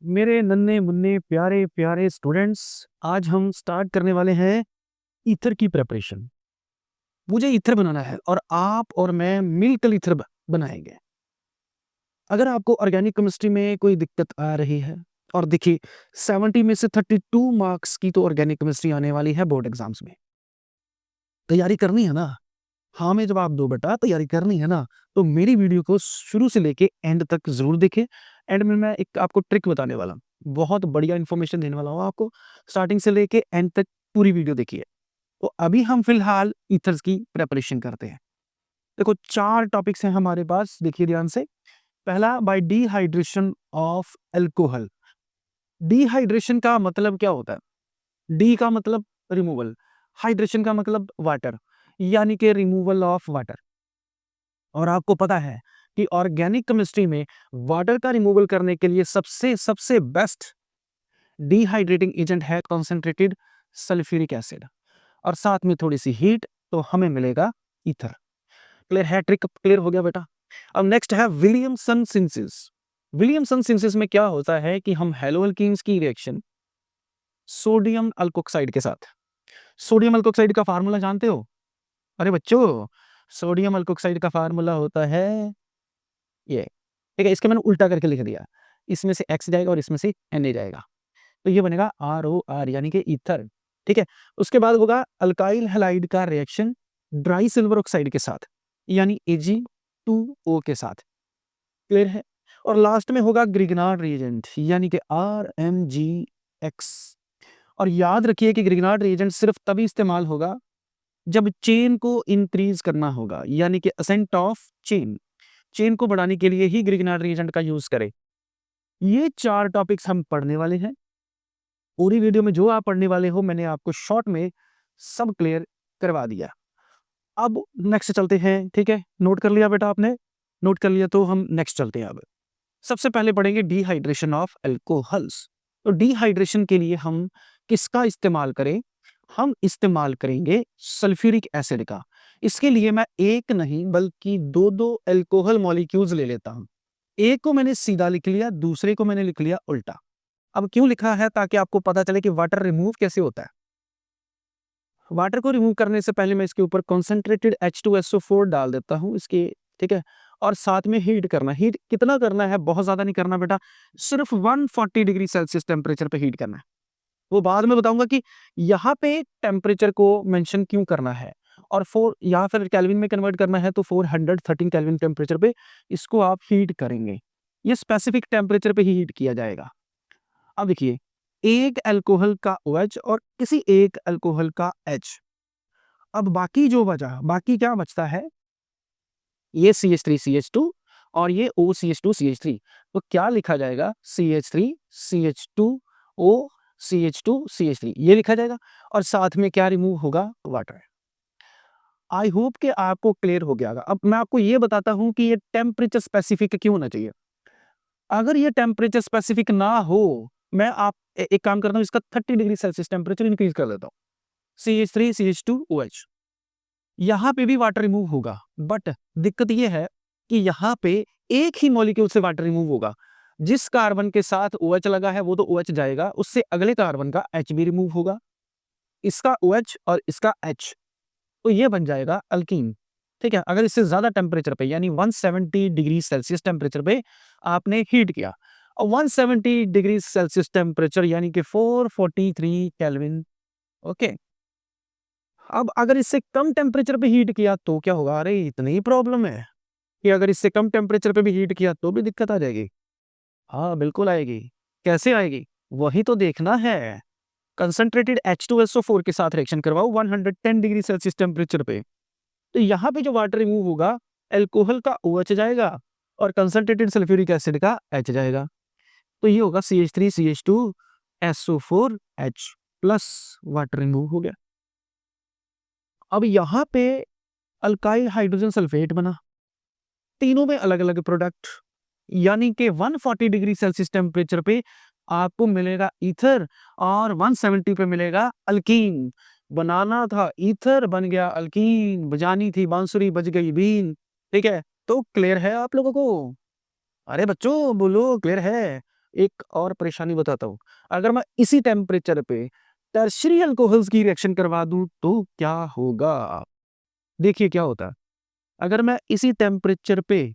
मेरे नन्हे मुन्ने प्यारे प्यारे स्टूडेंट्स, आज हम स्टार्ट करने वाले हैं ईथर की प्रिपरेशन। मुझे ईथर बनाना है और आप और मैं मिलकर ईथर बनाएंगे। अगर आपको ऑर्गेनिक केमिस्ट्री में कोई दिक्कत आ रही है, और देखिए 70 में से 32 मार्क्स की तो ऑर्गेनिक केमिस्ट्री आने वाली है बोर्ड एग्जाम्स में। तैयारी करनी है ना? हाँ में जवाब दो बेटा, तैयारी करनी है ना? तो मेरी वीडियो को शुरू से लेके एंड तक जरूर देखें। एंड में मैं एक आपको ट्रिक बताने वाला हूँ, बहुत बढ़िया इन्फॉर्मेशन देने वाला हूँ आपको। स्टार्टिंग से लेके एंड तक पूरी वीडियो देखिए। तो अभी हम फिलहाल ईथर्स की प्रेपरेशन करते हैं। देखो 4 टॉपिक्स हैं हमारे पास, देखिए ध्यान से। पहला, bye dehydration of alcohol. Dehydration का मतलब क्या होता है? डी का मतलब रिमूवल, हाइड्रेशन का मतलब वाटर, यानी कि रिमूवल ऑफ वाटर। और आपको पता है कि ऑर्गेनिक केमिस्ट्री में वाटर का रिमूवल करने के लिए सबसे सबसे बेस्ट डिहाइड्रेटिंग एजेंट है कॉन्सेंट्रेटेड सल्फ्यूरिक एसिड, और साथ में थोड़ी सी हीट, तो हमें मिलेगा ईथर। क्लियर है? ट्रिक क्लियर हो गया बेटा। अब नेक्स्ट है विलियमसन सिंथेसिस। विलियमसन सिंथेसिस में क्या होता है कि हम हेलोअल्कीन्स की रिएक्शन सोडियम अल्कोक्साइड के साथ, सोडियम अल्कोक्साइड का फार्मूला जानते हो? अरे बच्चों, सोडियम अल्कोक्साइड का फार्मूला होता है ये, ठीक है। इसके मैंने उल्टा करके लिख दिया, इसमें से X जाएगा और इसमें से Na जाएगा, तो ये बनेगा ROR, यानी कि ईथर। ठीक है। उसके बाद होगा अल्काइल हैलाइड का रिएक्शन ड्राई सिल्वर ऑक्साइड के साथ, यानी Ag2O के साथ। क्लियर है? और लास्ट में होगा ग्रिग्नार्ड रिएजेंट, यानी कि RMgX। और याद रखिए कि ग्रिग्नार्ड रिएजेंट सिर्फ तभी इस्तेमाल होगा जब चेन को इंक्रीज करना होगा, यानी कि असेंट ऑफ चेन, चेन को बढ़ाने के लिए ही ग्रिग्नार्ड रिएजेंट का यूज करें। ये 4 टॉपिक्स हम पढ़ने वाले हैं। पूरी वीडियो में जो आप पढ़ने वाले हो मैंने आपको शॉर्ट में सब क्लियर करवा दिया। अब नेक्स्ट चलते हैं, ठीक है। नोट कर लिया बेटा आपने? नोट कर लिया तो हम नेक्स्ट चलते हैं। अब सबसे पहले पढ़ेंगे डिहाइड्रेशन ऑफ अल्कोहल्स। तो डिहाइड्रेशन के लिए हम किसका इस्तेमाल करें? हम इस्तेमाल करेंगे सल्फ्यूरिक एसिड का। इसके लिए मैं एक नहीं बल्कि दो दो अल्कोहल मॉलिक्यूल्स ले लेता हूं। एक को मैंने सीधा लिख लिया, दूसरे को मैंने लिख लिया उल्टा। अब क्यों लिखा है? ताकि आपको पता चले कि वाटर रिमूव कैसे होता है। वाटर को रिमूव करने से पहले मैं इसके ऊपर कॉन्सेंट्रेटेड H2SO4 डाल देता हूं इसके, ठीक है। और साथ में हीट करना। हीट कितना करना है? बहुत ज्यादा नहीं करना बेटा, सिर्फ 140 डिग्री सेल्सियस टेम्परेचर पे हीट करना है। वो बाद में बताऊंगा कि यहाँ पे टेम्परेचर को मेंशन क्यों करना है। और 4 या फिर केल्विन में कन्वर्ट करना है तो 413 केल्विन टेम्परेचर पे इसको आप हीट करेंगे। ये स्पेसिफिक टेम्परेचर पे ही हीट किया जाएगा। अब देखिए, एक अल्कोहल का OH और किसी एक अल्कोहल का H। अब बाकी जो बचा, बाकी क्या बचता है? ये CH3CH2 और ये OCH2CH3। तो क्या लिखा जाएगा? CH3CH2O CH2CH3 ये लिखा जाएगा। और साथ में क्या रिमूव होगा? वाटर। आई होप कि आपको क्लियर हो गया होगा। अब मैं आपको ये बताता हूं कि ये टेम्परेचर स्पेसिफिक क्यों होना चाहिए। अगर ये टेम्परेचर स्पेसिफिक ना हो, मैं आप एक काम करता हूं, इसका 30 डिग्री सेल्सियस टेम्परेचर इंक्रीज कर देता हूं। CH3CH2OH, यहां पे भी वाटर रिमूव होगा, बट दिक्कत यह है कि यहां पे एक ही मॉलिक्यूल से वाटर रिमूव होगा। जिस कार्बन के साथ OH लगा है वो तो OH जाएगा, उससे अगले कार्बन का H भी रिमूव होगा, इसका OH और इसका H, तो ये बन जाएगा अल्कीन। ठीक है। अगर इससे ज्यादा टेम्परेचर पे, यानी 170 डिग्री सेल्सियस टेम्परेचर पे आपने हीट किया, और 170 डिग्री सेल्सियस टेम्परेचर यानी कि 443 केल्विन। ओके। अब अगर इससे कम टेम्परेचर पे हीट किया तो क्या होगा? अरे इतनी ही प्रॉब्लम है कि अगर इससे कम टेम्परेचर पे भी हीट किया तो भी दिक्कत आ जाएगी। हाँ बिल्कुल आएगी। कैसे आएगी? वही तो देखना है। कंसंट्रेटेड H2SO4 के साथ रिएक्शन करवाओ 110 डिग्री सेल्सियस टेम्परेचर पे, तो यहाँ पे जो वाटर रिमूव होगा, एल्कोहल का OH जाएगा और कंसंट्रेटेड सल्फ्यूरिक एसिड का H जाएगा। तो ये होगा CH3CH2SO4H प्लस, वाटर रिमूव हो गया। अब यहाँ पे अल्काइल हाइड्रोजन सल्फेट बना, तीनों में अलग अलग प्रोडक्ट, यानी कि 140 डिग्री सेल्सियस टेम्परेचर पे आपको मिलेगा ईथर और 170 पे मिलेगा अल्कीन। बनाना था ईथर, बन गया अल्कीन। बजानी थी बांसुरी, बज गई बीन। ठीक है। तो क्लियर है आप लोगों को? अरे बच्चों बोलो, क्लियर है? एक और परेशानी बताता हूँ। अगर मैं इसी टेम्परेचर पे टर्शियरी अल्कोहल्स की रिएक्शन करवा दूँ तो क्या होगा? देखिए क्या होता है। अगर मैं इसी टेम्परेचर पे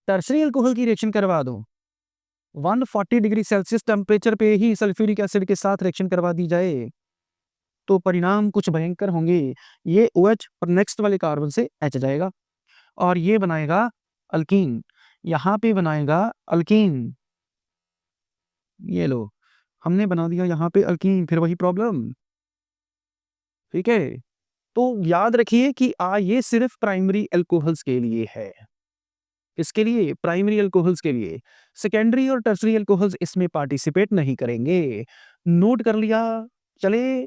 टर्शियरी अल्कोहल की रिएक्शन करवा दूँ, 140 डिग्री सेल्सियस टेम्परेचर पे ही सल्फ्यूरिक एसिड के साथ रिएक्शन करवा दी जाए, तो परिणाम कुछ भयंकर होंगे। ये OH और नेक्स्ट वाले कार्बन से H जाएगा और ये बनाएगा अल्कीन। यहाँ पे बनाएगा अल्कीन। ये लो, हमने बना दिया यहाँ पे अल्कीन, फिर वही प्रॉब्लम। ठीक है? तो याद रखिए कि ये सिर्फ प्राइमरी अल्कोहल्स के लिए है। इसके लिए प्राइमरी अल्कोहल्स के लिए, सेकेंडरी और टर्शियरी अल्कोहल्स इसमें पार्टिसिपेट नहीं करेंगे। नोट कर लिया? चले,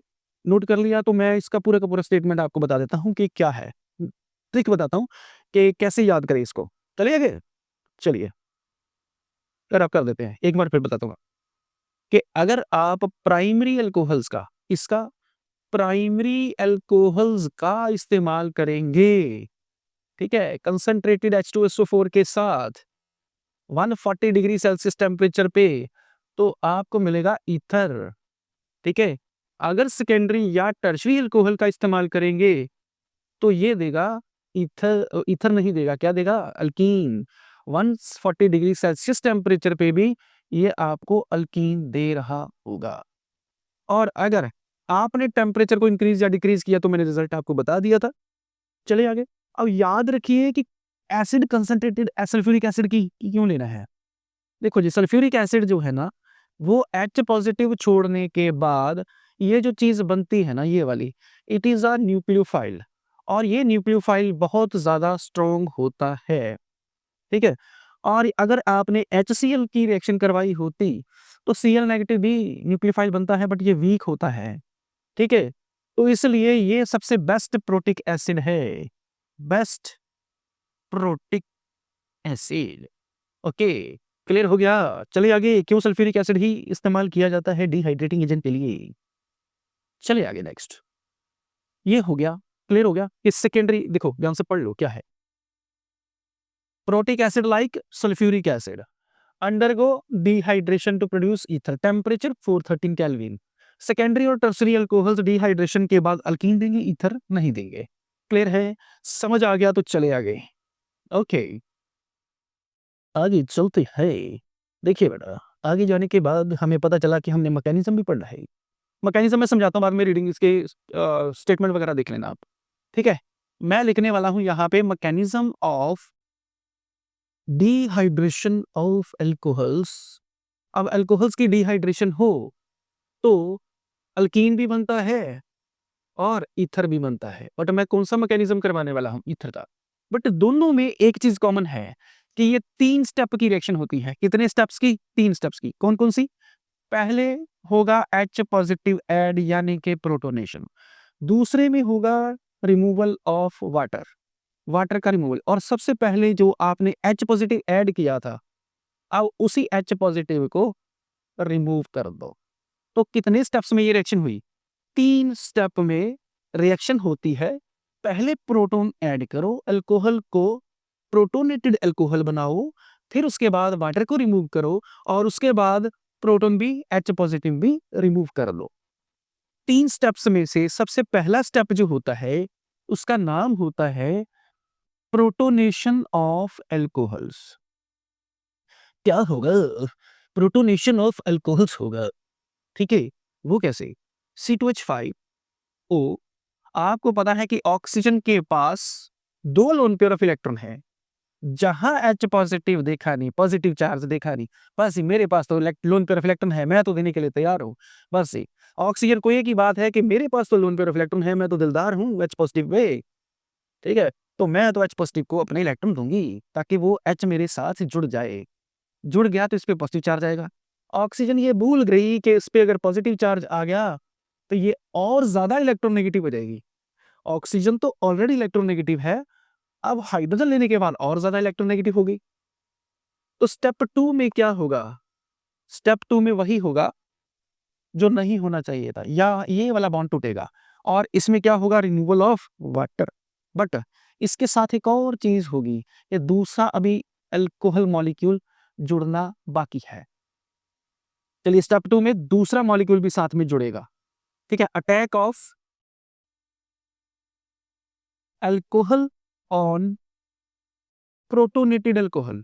नोट कर लिया तो मैं इसका पूरा का पूरा स्टेटमेंट आपको बता देता हूँ कि क्या है। ट्रिक बताता हूँ कि कैसे याद करें इसको। चलिए आगे, चलिए अगर आप कर देते हैं, एक बार फिर बताता हूँ कि अगर आप प्राइमरी अल्कोहल्स का, इसका प्राइमरी अल्कोहल्स का इस्तेमाल करेंगे, ठीक है, कंसंट्रेटेड H2SO4 के साथ 140 डिग्री सेल्सियस टेम्परेचर पे, तो आपको मिलेगा ईथर। ठीक है? अगर सेकेंडरी या टर्शियरी अल्कोहल का इस्तेमाल करेंगे तो ये देगा ईथर, ईथर नहीं देगा, क्या देगा? अल्कीन। 140 डिग्री सेल्सियस टेम्परेचर पे भी ये आपको अल्कीन दे रहा होगा। और अगर आपने टेम्परेचर को इंक्रीज या डिक्रीज किया तो मैंने रिजल्ट आपको बता दिया था। चलिए आगे। अब याद रखिए कि एसिड कंसंट्रेटेड सल्फ्यूरिक एसिड की क्यों लेना है। देखो जी, सल्फ्यूरिक एसिड जो है ना, वो H पॉजिटिव छोड़ने के बाद ये जो चीज बनती है ना, ये वाली, इट इज अ न्यूक्लियोफाइल, और ये न्यूक्लियोफाइल बहुत ज्यादा स्ट्रॉन्ग होता है। ठीक है? और अगर आपने HCl की रिएक्शन करवाई होती तो Cl नेगेटिव भी न्यूक्लियोफाइल बनता है, बट ये वीक होता है। ठीक है? तो इसलिए ये सबसे बेस्ट प्रोटिक एसिड है, best protic acid. Okay, clear हो गया? चलिए आगे, क्यों सल्फ्यूरिक एसिड ही इस्तेमाल किया जाता है डिहाइड्रेटिंग एजेंट के लिए। चलिए आगे नेक्स्ट। ये हो गया, क्लियर हो गया कि सेकेंडरी, देखो ध्यान से पढ़ लो क्या है। Protic acid like sulphuric acid undergo dehydration to produce ether, temperature 413 kelvin. Secondary और टर्शियरी अल्कोहल्स डिहाइड्रेशन के बाद अल्कीन देंगे, ईथर नहीं देंगे। क्लियर है? समझ आ गया तो चले आगे। ओके, आगे चलते हैं। देखिए बेटा, आगे जाने के बाद हमें पता चला कि हमने मैकेनिज्म भी पढ़ना है। मैकेनिज्म मैं समझाता हूँ बाद में, रीडिंग इसके स्टेटमेंट वगैरह देख लेना आप। ठीक है? मैं लिखने वाला हूं यहाँ पे mechanism of dehydration of alcohols. अब अल्कोहल्स की डिहाइड्रेशन हो तो अल्कीन भी बनता है और ईथर भी बनता है, बट मैं कौन सा मैकेनिज्म करवाने वाला हूं? ईथर का। बट दोनों में एक चीज कॉमन है कि ये 3 स्टेप की रिएक्शन होती है। कितने स्टेप्स की? 3 स्टेप्स की। कौन कौन सी? पहले होगा H पॉजिटिव ऐड यानी कि प्रोटोनेशन। दूसरे में होगा रिमूवल ऑफ वाटर, वाटर का रिमूवल। और सबसे पहले जो आपने H पॉजिटिव ऐड किया था, अब उसी H पॉजिटिव को रिमूव कर दो। तो कितने स्टेप्स में ये रिएक्शन हुई? 3 स्टेप में रिएक्शन होती है। पहले प्रोटॉन ऐड करो, अल्कोहल को प्रोटोनेटेड अल्कोहल बनाओ, फिर उसके बाद वाटर को रिमूव करो, और उसके बाद प्रोटॉन भी H पॉजिटिव भी रिमूव कर लो। 3 स्टेप्स में से सबसे पहला स्टेप जो होता है उसका नाम होता है प्रोटोनेशन ऑफ अल्कोहल्स। क्या होगा? प्रोटोनेशन ऑफ अल्कोहल्स होगा। ठीक है? वो कैसे? C2H5O, आपको पता है कि ऑक्सीजन के पास 2 लोन पेयर ऑफ इलेक्ट्रॉन है। जहां H पॉजिटिव देखा नहीं, पॉजिटिव चार्ज देखा नहीं, बस मेरे पास तो लोन पेयर ऑफ इलेक्ट्रॉन है, मैं तो देने के लिए तैयार हूं। बस ऑक्सीजन को एक ही बात है कि मेरे पास तो लोन पेयर ऑफ इलेक्ट्रॉन है, मैं तो दिलदार हूं H पॉजिटिव में। ठीक है? तो मैं तो H पॉजिटिव को अपने इलेक्ट्रॉन दूंगी ताकि वो H मेरे साथ जुड़ जाए। जुड़ गया तो इस पे पॉजिटिव चार्ज आएगा। ऑक्सीजन ये भूल गई कि इस पे अगर पॉजिटिव चार्ज आ गया तो ये और ज्यादा इलेक्ट्रोनेगेटिव हो जाएगी। ऑक्सीजन तो ऑलरेडी इलेक्ट्रोनेगेटिव है, अब हाइड्रोजन लेने के बाद और ज्यादा इलेक्ट्रोनेगेटिव होगी। तो स्टेप 2 में क्या होगा? स्टेप 2 में वही होगा जो नहीं होना चाहिए था, या ये वाला बॉन्ड टूटेगा और इसमें क्या होगा? Removal of water. बट इसके साथ एक और चीज होगी, ये दूसरा अभी अल्कोहल मॉलिक्यूल जुड़ना बाकी है। चलिए स्टेप 2 में दूसरा मॉलिक्यूल भी साथ में जुड़ेगा। ठीक है, attack of alcohol on protonated alcohol.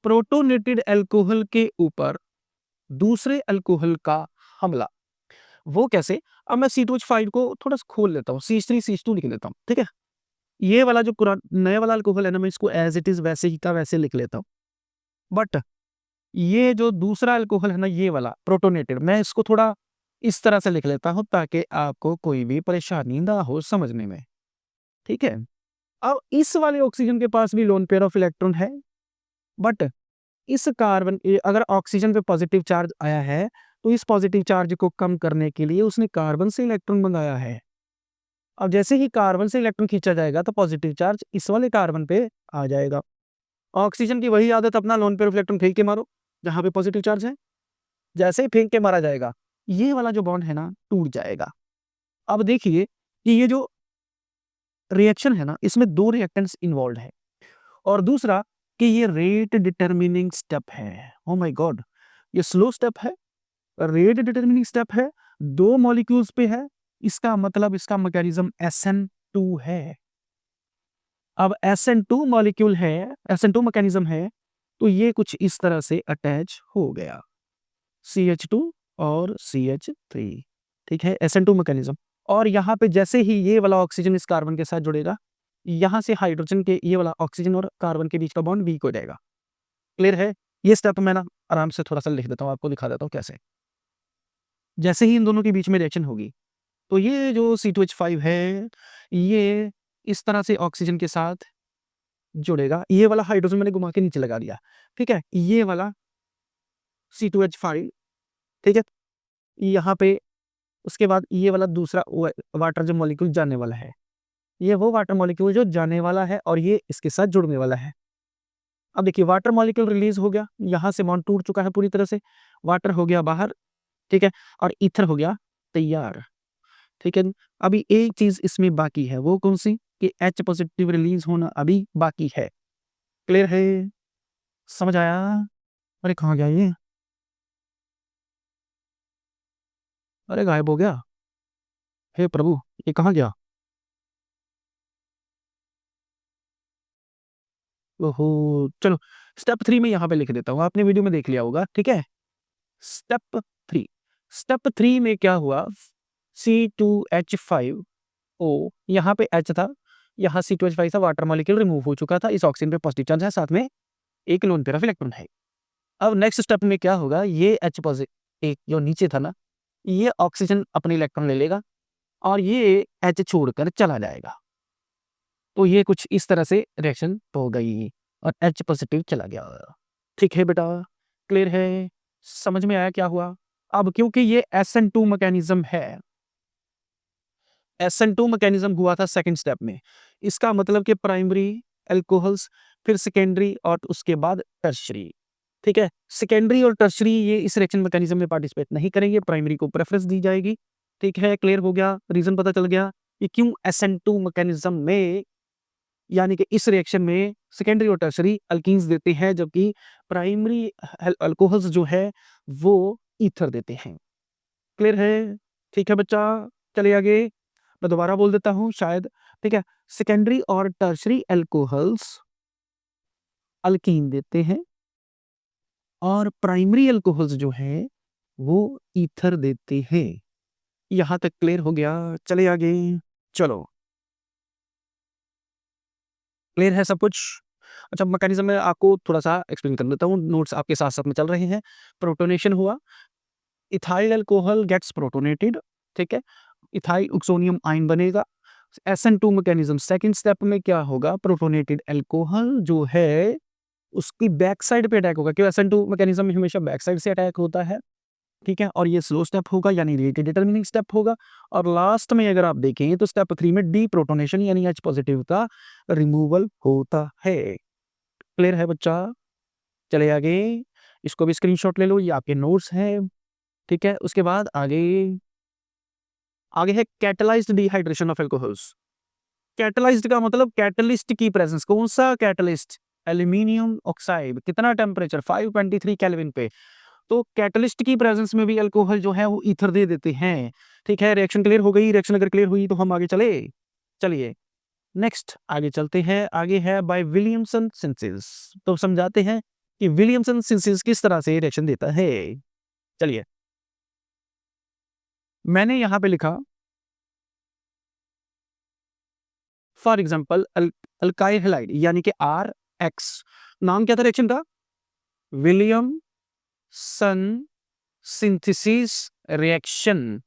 Protonated alcohol के ऊपर दूसरे अल्कोहल का हमला। वो कैसे? अब मैं C2H5 को थोड़ा सा खोल लेता हूँ, CH3CH2 लिख लेता हूँ। ठीक है, ये वाला जो नया वाला अल्कोहल है ना, मैं इसको एज इट इज वैसे ही का वैसे लिख लेता हूँ। बट ये जो दूसरा अल्कोहल है ना, ये वाला प्रोटोनेटेड, मैं इसको थोड़ा इस तरह से लिख लेता हूँ ताकि आपको कोई भी परेशानी ना हो समझने में। ठीक है, अब इस वाले ऑक्सीजन के पास भी लोन पेयर ऑफ इलेक्ट्रॉन है, बट इस कार्बन अगर ऑक्सीजन पे पॉजिटिव चार्ज आया है तो इस पॉजिटिव चार्ज को कम करने के लिए उसने कार्बन से इलेक्ट्रॉन मंगाया है। अब जैसे ही कार्बन से इलेक्ट्रॉन खींचा जाएगा तो पॉजिटिव चार्ज इस वाले कार्बन पे आ जाएगा। ऑक्सीजन की वही आदत, अपना लोन पेयर ऑफ इलेक्ट्रॉन फेंक के मारो जहां पे पॉजिटिव चार्ज है। जैसे ही फेंक के मारा जाएगा, ये वाला जो बॉन्ड है ना टूट जाएगा। अब देखिए कि ये जो रिएक्शन है ना, इसमें दो रिएक्टेंट्स इन्वॉल्व है, और दूसरा कि ये रेट डिटरमिनिंग स्टेप है। ओ माय गॉड, ये स्लो स्टेप है, रेट डिटरमिनिंग स्टेप है, दो मॉलिक्यूल्स पे है। इसका मतलब इसका मैकेनिज्म SN2 है। अब SN2 मॉलिक्यूल है, SN2 मैकेनिज्म है, तो ये कुछ इस तरह से अटैच हो गया, CH2 और CH3। ठीक है, SN2 मैकेनिज्म। और यहाँ पे जैसे ही ये वाला ऑक्सीजन इस कार्बन के साथ जुड़ेगा, यहाँ से हाइड्रोजन के ये वाला ऑक्सीजन और कार्बन के बीच का बॉन्ड वीक हो जाएगा। क्लियर है? ये स्टेप मैं ना आराम से थोड़ा सा लिख देता हूँ, आपको दिखा देता हूँ कैसे। जैसे ही इन दोनों के बीच में रिएक्शन होगी, तो ये जो C2H5 है, ये इस तरह से ऑक्सीजन के साथ जुड़ेगा। ये वाला हाइड्रोजन मैंने घुमा के नीचे लगा दिया। ठीक है, ये वाला C2H5, ठीक है, यहाँ पे उसके बाद ये वाला दूसरा वाटर जो मॉलिक्यूल जाने वाला है, ये वो वाटर मॉलिक्यूल जो जाने वाला है और ये इसके साथ जुड़ने वाला है। अब देखिए वाटर मॉलिक्यूल रिलीज हो गया, यहाँ से बॉन्ड टूट चुका है पूरी तरह से, वाटर हो गया बाहर। ठीक है, और ईथर हो गया तैयार। ठीक है, अभी एक चीज इसमें बाकी है, वो कौन सी? कि H पॉजिटिव रिलीज होना अभी बाकी है। क्लियर है? समझ आया? अरे कहाँ गया ये? अरे गायब हो गया। हे प्रभु, ये कहाँ गया? ओहो, चलो स्टेप 3 में यहाँ पे लिख देता हूँ, आपने वीडियो में देख लिया होगा। ठीक है, स्टेप 3। स्टेप 3 में क्या हुआ? C2H5O, यहाँ पे H था, यहाँ C2H5 था, वाटर मॉलिक्यूल रिमूव हो चुका था, इस ऑक्सीजन पे पॉजिटिव चार्ज है, साथ में एक लोन पेयर ऑफ इलेक्ट्रॉन है। अब नेक्स्ट स्टेप में क्या होगा? ये H पॉजिटिव एक जो नीचे था ना, ये ऑक्सीजन अपने इलेक्ट्रॉन ले लेगा और ये H छोड़कर चला जाएगा। तो ये कुछ इस तरह से रिएक्शन हो गई और H पॉजिटिव चला गया। ठीक है बेटा, क्लियर है? समझ में आया क्या हुआ? अब क्योंकि ये SN2 मैकेनिज्म है, SN2 मैकेनिज्म हुआ था सेकंड स्टेप में, इसका मतलब कि प्राइमरी अल्कोहल्स, फिर सेकेंडरी और उसके बाद टर्शरी। ठीक है, सेकेंडरी और टर्शरी ये इस रिएक्शन मैकेनिज्म में पार्टिसिपेट नहीं करेंगे, प्राइमरी को प्रेफरेंस दी जाएगी। ठीक है, क्लियर हो गया? रीजन पता चल गया कि क्यों SN2 मैकेनिज्म में, यानी कि इस रिएक्शन में सेकेंडरी और टर्शरी अल्कीन्स देते हैं, जबकि प्राइमरी अल्कोहल्स जो है वो ईथर देते हैं। क्लियर है? ठीक है बच्चा, चलिए आगे। मैं दोबारा बोल देता हूँ शायद। ठीक है, सेकेंडरी और टर्शरी अल्कोहल्स अल्कीन देते हैं और प्राइमरी अल्कोहल्स जो है वो ईथर देते हैं। यहां तक क्लियर हो गया? चले आगे। चलो, क्लियर है सब कुछ? अच्छा, मैकेनिज्म में आपको थोड़ा सा एक्सप्लेन कर देता हूँ, नोट्स आपके साथ साथ में चल रहे हैं। प्रोटोनेशन हुआ, इथाइल अल्कोहल गेट्स प्रोटोनेटेड। ठीक है, इथाइल ओक्सोनियम आयन बनेगा। SN2 मैकेनिज्म सेकंड स्टेप में क्या होगा? प्रोटोनेटेड अल्कोहल जो है उसकी बैक साइड पे अटैक होगा, क्योंकि SN2 मैकेनिज्म में हमेशा बैक साइड से अटैक होता है। ठीक है, और ये स्लो स्टेप होगा, यानी रेट डिटरमिनिंग स्टेप होगा। और लास्ट में अगर आप देखें तो स्टेप 3 में डी प्रोटोनेशन यानी H पॉजिटिव का रिमूवल होता है। क्लियर है बच्चा? चले आगे, इसको भी स्क्रीनशॉट ले लो, ये आपके नोट्स हैं। ठीक है, उसके बाद आगे आगे है catalysed dehydration of alcohols. Catalysed का मतलब कैटलिस्ट की प्रेजेंस। कौन सा कैटलिस्ट? एल्यूमिनियम ऑक्साइड, कितना टेम्परेचर 523 केल्विन पे। तो कैटलिस्ट की प्रेजेंस में भी अल्कोहल जो है वो ईथर दे देते हैं। ठीक है, रिएक्शन क्लियर हो गई। रिएक्शन अगर क्लियर हुई तो हम आगे चले। चलिए नेक्स्ट आगे चलते हैं। आगे है बाय विलियमसन सिंथेसिस। तो समझाते हैं कि विलियमसन सिंथेसिस किस तरह से रिएक्शन देता है। चलिए मैंने यहां पे लिखा फॉर एग्जांपल अल्काइल हैलाइड यानी कि आर एक्स। नाम क्या था रिएक्शन का? Williamson synthesis reaction.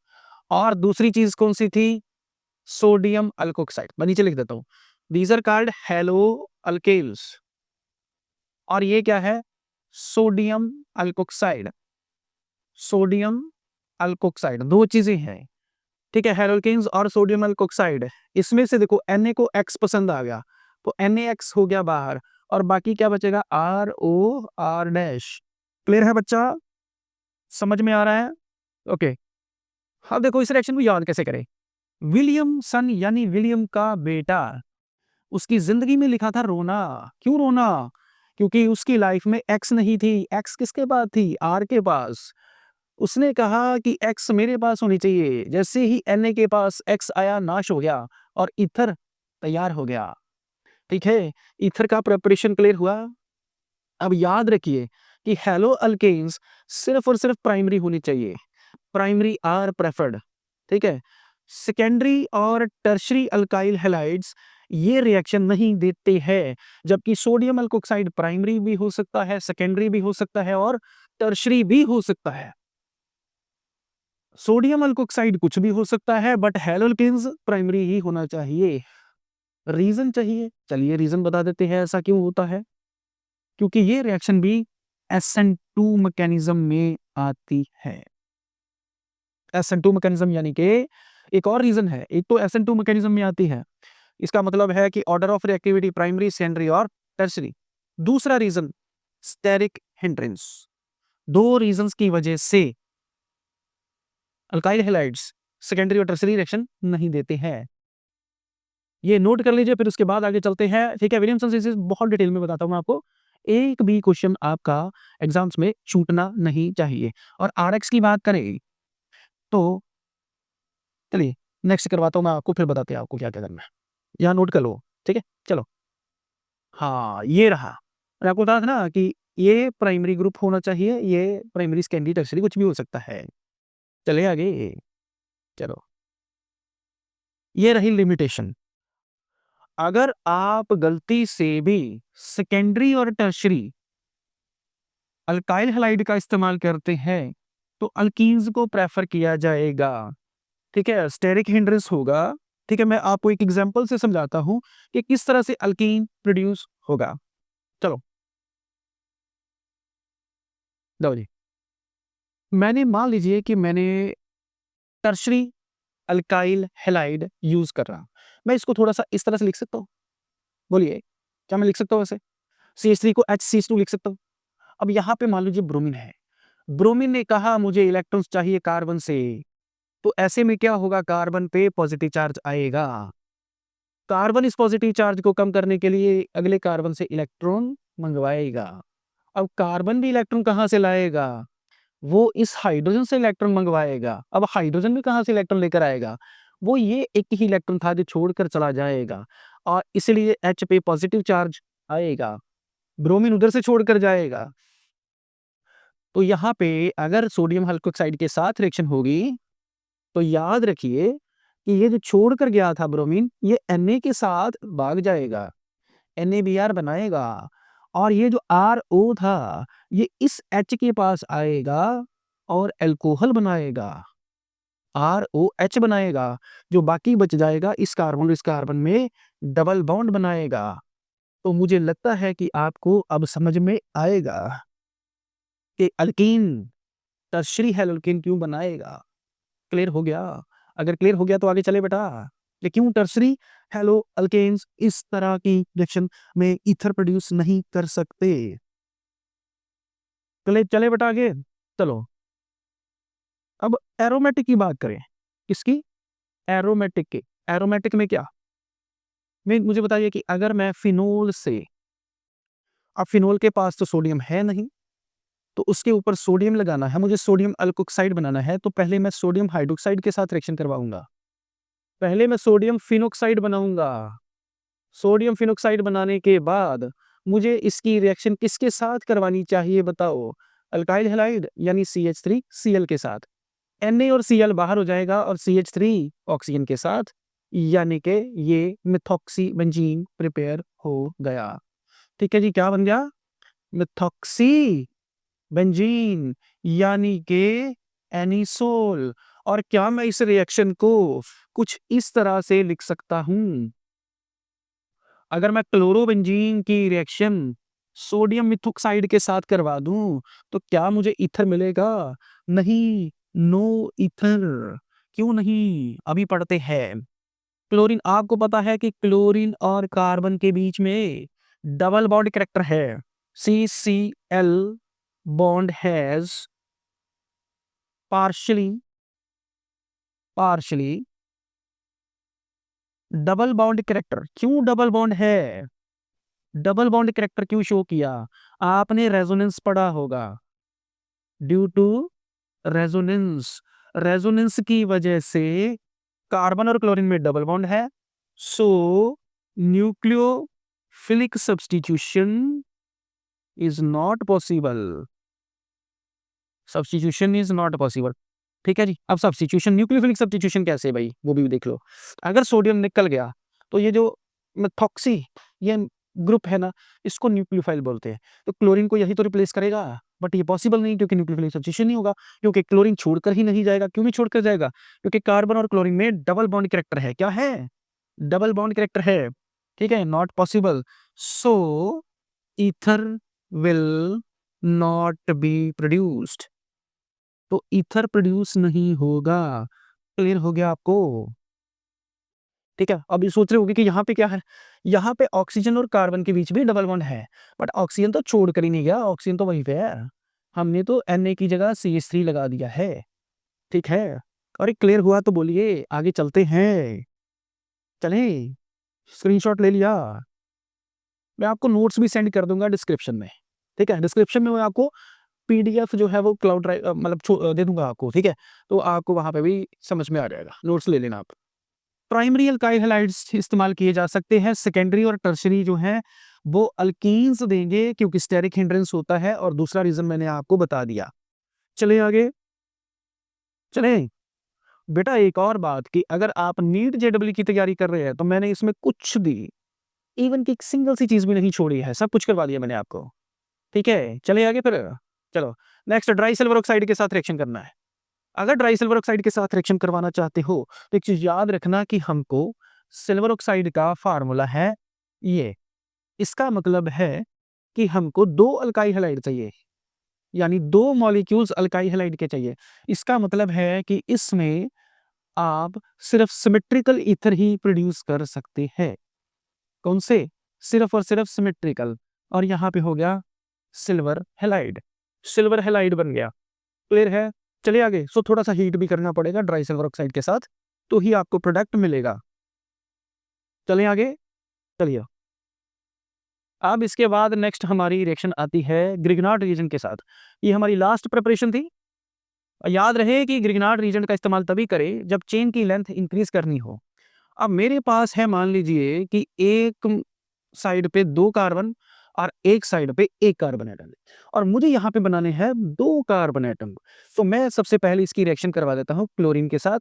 और दूसरी चीज कौन सी थी? Sodium alkoxide. मैं नीचे लिख देता हूं, दीज आर कॉल्ड हेलो अल्केल्स। और ये क्या है? Sodium alkoxide. सोडियम अल्कोक्साइड दो चीजें हैं। ठीक है, हेलोल्केन्स और सोडियम अल्कोक्साइड। इसमें से देखो Na को X पसंद आ गया तो NaX हो गया बाहर, और बाकी क्या बचेगा? ROR dash. क्लियर है बच्चा? समझ में आ रहा है? ओके। अब देखो इस रिएक्शन को याद कैसे करें। विलियमसन यानी विलियम का बेटा, उसकी जिंदगी में लिखा था रोना। क्यों रोना? क्योंकि उसकी लाइफ में एक्स नहीं थी। एक्स किसके पास थी? आर के पास। उसने कहा कि एक्स मेरे पास होनी चाहिए। जैसे ही Na के पास एक्स आया, नाश हो गया और ईथर तैयार हो गया। ठीक है, ईथर का प्रिपरेशन क्लियर हुआ। अब याद रखिए कि हेलो अल्केन्स सिर्फ और सिर्फ प्राइमरी होनी चाहिए। Primary are preferred. ठीक है, सेकेंडरी और टर्शरी अल्काइल हैलाइड्स ये रिएक्शन नहीं देते हैं। जबकि सोडियम अल्कोक्साइड प्राइमरी भी हो सकता है, सेकेंडरी भी हो सकता है और टर्शरी भी हो सकता है। सोडियम अल्कोक्साइड कुछ भी हो सकता है, बट हेलोल्केन्स प्राइमरी ही होना चाहिए। रीजन चाहिए, चलिए रीजन बता देते हैं ऐसा क्यों होता है। क्योंकि ये रिएक्शन भी SN2 मैकेनिज्म में आती है। SN2 मैकेनिज्म यानी कि एक और रीजन है। एक तो SN2 मैकेनिज्म में आती है, इसका मतलब है कि order of reactivity primary, secondary और टर्शरी। दूसरा रीजन स्टेरिक हिंड्रेंस। दो रीजंस की वजह से अल्काइल हैलाइड्स सेकेंडरी और टर्शरी रिएक्शन नहीं देते हैं। ये नोट कर लीजिए, फिर उसके बाद आगे चलते हैं। ठीक है, विलियमसन सिंथेसिस बहुत डिटेल में बताता हूं मैं आपको। एक भी क्वेश्चन आपका एग्जाम्स में छूटना नहीं चाहिए। और आरएक्स की बात करें तो चलिए नेक्स्ट करवाता हूं मैं आपको, फिर बताते हैं आपको क्या क्या करना है। यहाँ नोट कर लो। ठीक है, चलो। हाँ, ये रहा। मैं आपको बता था ना कि ये प्राइमरी ग्रुप होना चाहिए, ये प्राइमरी, सेकेंडरी, टर्शरी कुछ भी हो सकता है। चले आगे। चलो, ये रही लिमिटेशन। अगर आप गलती से भी सेकेंडरी और टर्शरी अल्काइल हैलाइड का इस्तेमाल करते हैं तो अल्कीन्स को प्रेफर किया जाएगा। ठीक है, स्टेरिक हिंड्रेंस होगा। ठीक है, मैं आपको एक एग्जांपल से समझाता हूं कि किस तरह से अल्कीन प्रोड्यूस होगा। चलो लो जी, मैंने मान लीजिए कि मैंने टर्शरी अल्काइल हैलाइड यूज कर रहा। मैं इसको थोड़ा सा इस तरह से लिख सकता हूँ। बोलिए, क्या मैं लिख सकता हूँ ऐसे? CH3 को HCH2 लिख सकता हूँ। अब यहाँ पे मान लीजिए ब्रोमीन है। ब्रोमीन ने कहा मुझे इलेक्ट्रॉन्स चाहिए कार्बन से, तो ऐसे में क्या होगा? कार्बन पे पॉजिटिव चार्ज आएगा। कार्बन इस पॉजिटिव चार्ज को कम करने के लिए अगले कार्बन से इलेक्ट्रॉन मंगवाएगा। अब कार्बन भी इलेक्ट्रॉन कहां से लाएगा? वो इस हाइड्रोजन से इलेक्ट्रॉन मंगवाएगा। अब हाइड्रोजन भी कहां से इलेक्ट्रॉन लेकर आएगा? वो ये एक ही इलेक्ट्रॉन था जो छोड़कर चला जाएगा, और इसलिए H पे पॉजिटिव चार्ज आएगा। ब्रोमीन उधर से छोड़कर जाएगा। तो यहाँ पे अगर सोडियम हाइड्रोक्साइड के साथ रिएक्शन होगी तो याद रखिए कि ये जो छोड़ कर गया था ब्रोमीन, ये Na के साथ भाग जाएगा, NaBr बनाएगा। और ये जो RO था ये इस H के पास आएगा और अल्कोहल बनाएगा, ROH बनाएगा। जो बाकी बच जाएगा इस कार्बन और इस कार्बन में डबल बॉन्ड बनाएगा। तो मुझे लगता है कि आपको अब समझ में आएगा कि अल्कीन टर्शरी हेलोल्कीन क्यों बनाएगा। क्लियर हो गया? अगर क्लियर हो गया तो आगे चले बेटा। ये क्यों टर्शरी हेलो अल्केन्स इस तरह की रिएक्शन में ईथर प्रोड्यूस नहीं कर सकते। चले चले बेटा आगे। चलो, अब एरोमेटिक की बात करें। किसकी? एरोमेटिक की। एरोमेटिक में क्या? मुझे बताइए कि अगर मैं फिनोल से अब फिनोल के पास तो सोडियम है नहीं, तो उसके ऊपर सोडियम लगाना है, मुझे सोडियम अल्कोक्साइड बनाना है, तो पहले मैं सोडियम हाइड्रोक्साइड के साथ रिएक्शन करवाऊंगा। पहले मैं सोडियम फिनोक्साइड बनाऊंगा। सोडियम फिनोक्साइड बनाने के बाद मुझे इसकी रिएक्शन किसके साथ करवानी चाहिए बताओ? अल्काइल हैलाइड यानी CH3Cl के साथ। Na और Cl बाहर हो जाएगा और CH3 ऑक्सीजन के साथ, यानी कि ये मिथॉक्सी बेंजीन प्रिपेयर हो गया। ठीक है जी, क्या बन गया? मिथॉक्सी बेंजीन, यानी कि एनिसोल। और क्या मैं इस रिएक्शन को कुछ इस तरह से लिख सकता हूं? अगर मैं क्लोरोबेंजीन की रिएक्शन सोडियम मिथॉक्साइड के साथ करवा दूं तो क्या मुझे ईथर मिलेगा? नहीं, नो ईथर। क्यों नहीं? अभी पढ़ते हैं। क्लोरीन, आपको पता है कि क्लोरीन और कार्बन के बीच में डबल बॉन्ड कैरेक्टर है। CCl bond has partially double bond character. क्यों डबल बॉन्ड है? डबल बॉन्ड कैरेक्टर क्यों शो किया? आपने रेजोनेंस पढ़ा होगा। ड्यू टू रेजोनेंस, रेजोनेंस की वजह से कार्बन और क्लोरीन में डबल बॉन्ड है, so nucleophilic substitution is not possible. Substitution is not possible. ठीक है जी। अब सब्स्टिट्यूशन, न्यूक्लियोफिलिक सब्स्टिट्यूशन कैसे है भाई, वो भी देख लो। अगर सोडियम निकल गया तो ये जो मेथॉक्सी ये ग्रुप है ना, इसको न्यूक्लियोफाइल बोलते हैं। तो क्लोरीन को यही तो रिप्लेस करेगा, बट ये पॉसिबल नहीं क्योंकि न्यूक्लियोफिलिक सब्स्टिट्यूशन नहीं होगा, क्योंकि क्लोरीन छोड़कर ही नहीं जाएगा। क्यों नहीं छोड़कर जाएगा? क्योंकि कार्बन और क्लोरीन में डबल बॉन्ड कैरेक्टर है। क्या है? डबल बॉन्ड कैरेक्टर है। ठीक है, not possible. So ether will not be produced. तो ईथर प्रोड्यूस नहीं होगा। क्लियर हो गया आपको? ठीक है। अब ये सोच रहे होगे कि यहाँ पे क्या है? यहाँ पे ऑक्सीजन और कार्बन के बीच में डबल बॉन्ड है, बट ऑक्सीजन तो छोड़ कर ही नहीं गया, ऑक्सीजन तो वहीं पे है। हमने तो Na की जगह CH3 लगा दिया है। ठीक है। और ये क्लियर हुआ तो बोलिए, आगे चलते हैं। चले, स्क्रीनशॉट ले लिया? मैं आपको नोट्स भी सेंड कर दूंगा डिस्क्रिप्शन में। ठीक है, डिस्क्रिप्शन में मैं आपको PDF जो है वो क्लाउड ड्राइव मतलब दे दूंगा आपको। ठीक है, तो आपको वहां पे भी समझ में आ जाएगा, नोट्स ले लेना आप। प्राइमरी अल्काइल हैलाइड्स इस्तेमाल किए जा सकते हैं। सेकेंडरी और टर्शरी जो है वो अल्कीन्स देंगे, क्योंकि स्टेरिक हिंड्रेंस होता है, और दूसरा रीजन मैंने आपको बता दिया। चले आगे, चले बेटा। एक और बात कि अगर आप नीट JEE की तैयारी कर रहे हैं तो मैंने इसमें कुछ भी, इवन की एक सिंगल सी चीज भी नहीं छोड़ी है, सब कुछ करवा दिया मैंने आपको। ठीक है, चले आगे फिर। चलो नेक्स्ट, ड्राई सिल्वर ऑक्साइड के साथ रिएक्शन करना है। अगर ड्राई सिल्वर ऑक्साइड के साथ रिएक्शन करवाना चाहते हो तो एक चीज याद रखना कि हमको सिल्वर ऑक्साइड का फार्मूला है ये। इसका मतलब है कि हमको दो अल्काइल हैलाइड चाहिए, यानी दो मॉलिक्यूल्स अल्काइल हैलाइड के चाहिए। इसका मतलब है कि इसमें आप सिर्फ सिमेट्रिकल ईथर ही प्रोड्यूस कर सकते हैं। कौन से? सिर्फ और सिर्फ सिमेट्रिकल। और यहां पे हो गया सिल्वर हैलाइड, सिल्वर हैलाइड बन गया। क्लियर है? चलिए आगे। सो थोड़ा सा हीट भी करना पड़ेगा ड्राई सिल्वर ऑक्साइड के साथ, तो ही आपको प्रोडक्ट मिलेगा। चलिए आगे, चलिए। अब इसके बाद नेक्स्ट हमारी रिएक्शन आती है ग्रिग्नार्ड रीजन के साथ। ये हमारी लास्ट प्रिपरेशन थी। याद रहे कि ग्रिग्नार्ड रीजन का इस्तेमाल तभी करें जब चेन की लेंथ इंक्रीज करनी हो। अब मेरे पास है, मान लीजिए कि एक साइड पे दो कार्बन और एक साइड पे एक कार्बन एटम, और मुझे यहाँ पे बनाने हैं दो कार्बन एटम। तो मैं सबसे पहले इसकी रिएक्शन करवा देता हूँ क्लोरीन के साथ।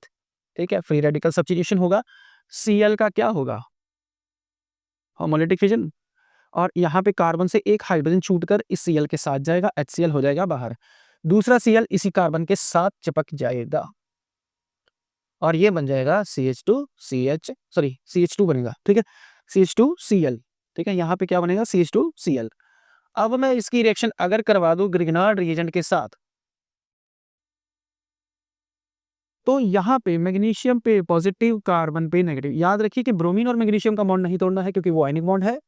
ठीक है, फ्री रेडिकल सब्स्टिट्यूशन होगा। Cl का क्या होगा? Homolytic fission. और यहाँ पे कार्बन से एक हाइड्रोजन छूटकर इस Cl के साथ जाएगा, HCl हो जाएगा बाहर। दूसरा Cl इसी कार्बन के साथ चिपक जाएगा और ये बन जाएगा CH2 बनेगा। ठीक है, CH2Cl। ठीक है, यहाँ पे क्या बनेगा? CH2Cl। अब मैं इसकी रिएक्शन अगर करवा दूं ग्रिग्नार्ड रिएजेंट के साथ, तो यहाँ पे मैग्नीशियम पे पॉजिटिव, कार्बन पे नेगेटिव। याद रखिए कि ब्रोमीन और मैग्नीशियम का बॉन्ड नहीं तोड़ना है क्योंकि वो आयनिक बॉन्ड है।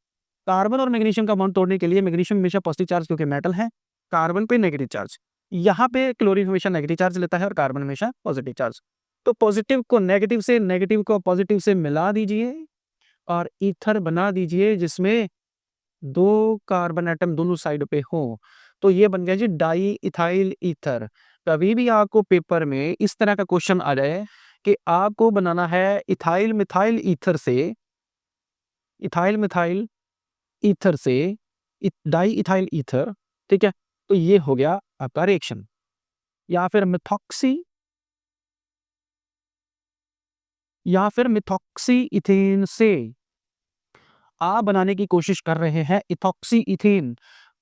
कार्बन और मैग्नीशियम का बॉन्ड तोड़ने के लिए मैग्नीशियम हमेशा पॉजिटिव चार्ज क्योंकि मेटल है, कार्बन पे नेगेटिव चार्ज। यहाँ पे क्लोरीन हमेशा नेगेटिव चार्ज लेता है और कार्बन हमेशा पॉजिटिव चार्ज। तो पॉजिटिव को नेगेटिव से, नेगेटिव को पॉजिटिव से मिला दीजिए और ईथर बना दीजिए, जिसमें दो कार्बन एटम दोनों साइड पे हो तो ये बन गया जी डाई इथाइल ईथर। कभी भी आपको पेपर में इस तरह का क्वेश्चन आ जाए कि आपको बनाना है इथाइल मिथाइल ईथर से, इथाइल मिथाइल ईथर से डाई इथाइल ईथर, ठीक है, तो ये हो गया आपका रिएक्शन। या फिर मिथॉक्सी, या फिर मिथॉक्सी इथेन से आप बनाने की कोशिश कर रहे हैं इथॉक्सी इथेन,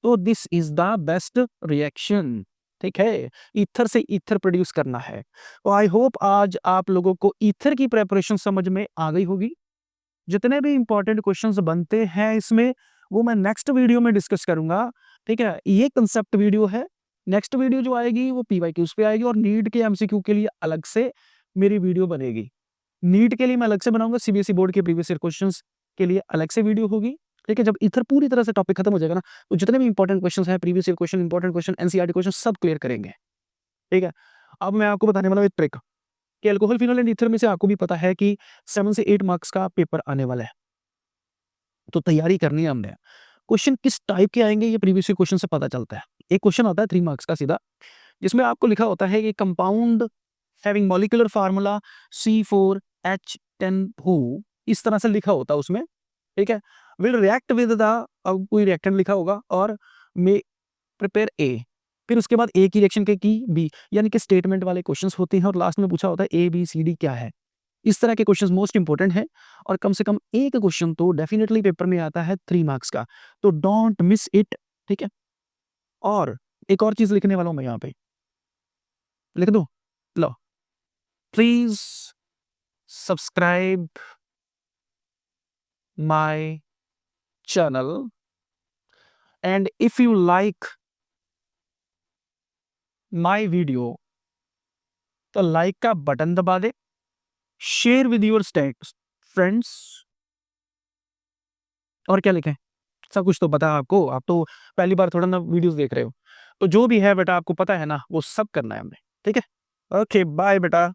तो this is the best reaction. ठीक है, ईथर से ईथर प्रोड्यूस करना है। तो आई होप आज आप लोगों को ईथर की प्रेपरेशन समझ में आ गई होगी। जितने भी इंपॉर्टेंट क्वेश्चंस बनते हैं इसमें वो मैं नेक्स्ट वीडियो में डिस्कस करूंगा। ठीक है, ये कंसेप्ट वीडियो है। नेक्स्ट वीडियो जो आएगी वो पीवाईक्यूज पे आएगी और नीट के एमसीक्यू के लिए अलग से मेरी वीडियो बनेगी। नीट के लिए मैं अलग से बनाऊंगा, सीबीएसई बोर्ड के प्रीवियस ईयर क्वेश्चंस के लिए अलग से वीडियो होगी। ठीक है, जब इधर पूरी तरह से टॉपिक खत्म हो जाएगा ना, तो जितने भी इंपॉर्टेंट क्वेश्चंस हैं, previous year question, important question, NCERT question, सब क्लियर करेंगे। ठीक है, अब मैं आपको बताने वाला हूं एक ट्रिक कि अल्कोहल फिनोल एंड ईथर में से आपको भी पता है कि 7 से 8 मार्क्स का पेपर आने वाला है, तो तैयारी करनी है हमने। क्वेश्चन किस टाइप के आएंगे ये प्रीवियस ईयर क्वेश्चन से पता चलता है। एक क्वेश्चन आता है 3 मार्क्स का सीधा, जिसमें आपको लिखा होता है कि compound having molecular formula C4H10O, इस तरह से लिखा होता है उसमें। ठीक है, विल रिएक्ट विद द, अब कोई रिएक्टेंट लिखा होगा और मे प्रिपेयर ए, फिर उसके बाद ए की रिएक्शन के की बी, यानी कि स्टेटमेंट वाले क्वेश्चंस होते हैं और लास्ट में पूछा होता है ए बी सी डी क्या है। इस तरह के क्वेश्चंस मोस्ट इंपोर्टेंट है और कम से कम एक क्वेश्चन तो डेफिनेटली पेपर में आता है 3 मार्क्स का, तो डोंट मिस इट। ठीक है, और एक और चीज लिखने वाला हूं मैं यहाँ पे, लिख दो, लो, please subscribe my channel, and if you like my video तो लाइक का बटन दबा दे, शेयर विद योर फ्रेंड्स, और क्या लिखें, सब कुछ तो पता है आपको, आप तो पहली बार थोड़ा ना वीडियोस देख रहे हो, तो जो भी है बेटा आपको पता है ना वो सब करना है हमने। ठीक है, ओके बाय बेटा।